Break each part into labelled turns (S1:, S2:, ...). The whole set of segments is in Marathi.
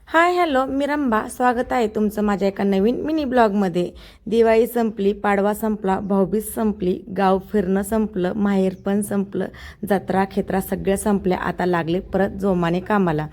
S1: हाय हॅलो मी रंभा, स्वागत आहे तुमचं माझ्या एका नवीन मिनी ब्लॉगमध्ये. दिवाळी संपली, पाडवा संपला, भाऊबीज संपली, गाव फिरणं संपलं, माहेर पण संपलं, जत्रा खेत्रा सगळ्या संपल्या. आता लागले परत जोमाने कामाला.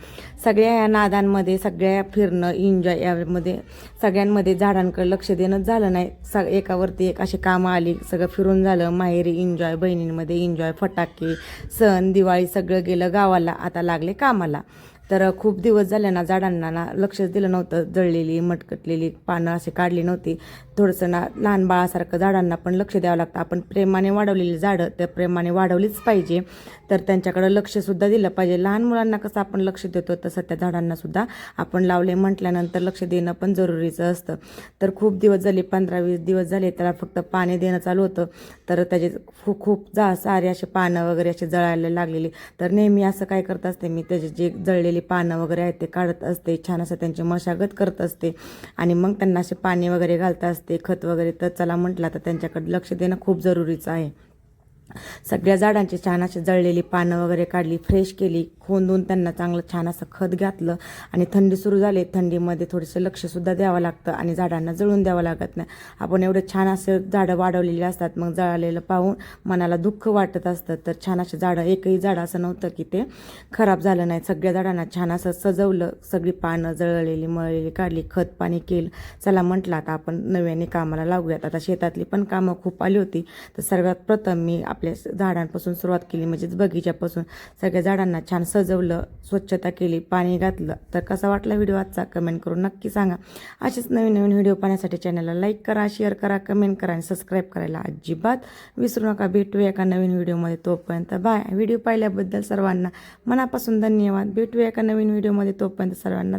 S1: सगळ्या या नादांमध्ये, सगळ्या फिरणं एन्जॉय यामध्ये सगळ्यांमध्ये झाडांकडे लक्ष देणंच झालं नाही. एकावरती एक अशी कामं आली, सगळं फिरून झालं. माहेरी एन्जॉय, बहिणींमध्ये एन्जॉय, फटाके, सण, दिवाळी सगळं गेलं गावाला. आता लागले कामाला. तर खूप दिवस झाले ना झाडांना ना लक्षच दिलं नव्हतं. जळलेली मटकटलेली पानं अशी काढली नव्हती. थोडंसं ना लहान बाळासारखं झाडांना पण लक्ष द्यावं लागतं. आपण प्रेमाने वाढवलेली झाडं त्या प्रेमाने वाढवलीच पाहिजे. तर त्यांच्याकडं लक्षसुद्धा दिलं पाहिजे. लहान मुलांना कसं आपण लक्ष देतो तसं त्या झाडांनासुद्धा आपण लावले म्हटल्यानंतर लक्ष देणं पण जरुरीचं असतं. तर खूप दिवस झाले, 15-20 दिवस झाले त्याला फक्त पाणी देणं चालू होतं. तर त्याचे खूप सारे असे पानं वगैरे असे जळायला लागलेली. तर नेहमी असं काय करत असते मी, त्याचे जे जळलेली पानं वगैरे आहेत ते काढत असते, छान असं त्यांची मशागत करत असते आणि मग त्यांना असे पाणी वगैरे घालत असते, खत वगैरे. तर चला म्हटलं तर त्यांच्याकडे लक्ष देणं खूप जरुरीचं आहे. सगळ्या झाडांची छान अशी जळलेली पानं वगैरे काढली, फ्रेश केली, खोंदून त्यांना चांगलं छान असं खत घातलं. आणि थंडी सुरू झाली, थंडीमध्ये थोडंसं लक्षसुद्धा द्यावं लागतं आणि झाडांना जळून द्यावं लागत नाही. आपण एवढे छान असे झाडं वाढवलेली असतात, मग जळालेलं पाहून मनाला दुःख वाटत असतं. तर छान असे झाडं, एकही झाड असं नव्हतं की ते खराब झालं नाही. सगळ्या झाडांना छान असं सजवलं, सगळी पानं जळलेली मळलेली काढली, खत पाणी केलं. चला म्हटलं आता आपण नव्याने कामाला लागूयात. आता शेतातली पण कामं खूप आली होती. तर सर्वात प्रथम मी आपल्या झाडांपासून सुरुवात केली, म्हणजेच बगीच्यापासून. सगळ्या झाडांना छान सजवलं, स्वच्छता केली, पाणी घातलं. तर कसा वाटला व्हिडिओ आजचा कमेंट करून नक्की सांगा. असेच नवीन नवीन व्हिडिओ पाहण्यासाठी चॅनलला लाईक करा, शेअर करा, कमेंट करा आणि सबस्क्राईब करायला अजिबात विसरू नका. भेटूया एका नवीन व्हिडिओमध्ये. तोपर्यंत बाय. व्हिडिओ पाहिल्याबद्दल सर्वांना मनापासून धन्यवाद. भेटूया एका नवीन व्हिडिओमध्ये. तोपर्यंत सर्वांना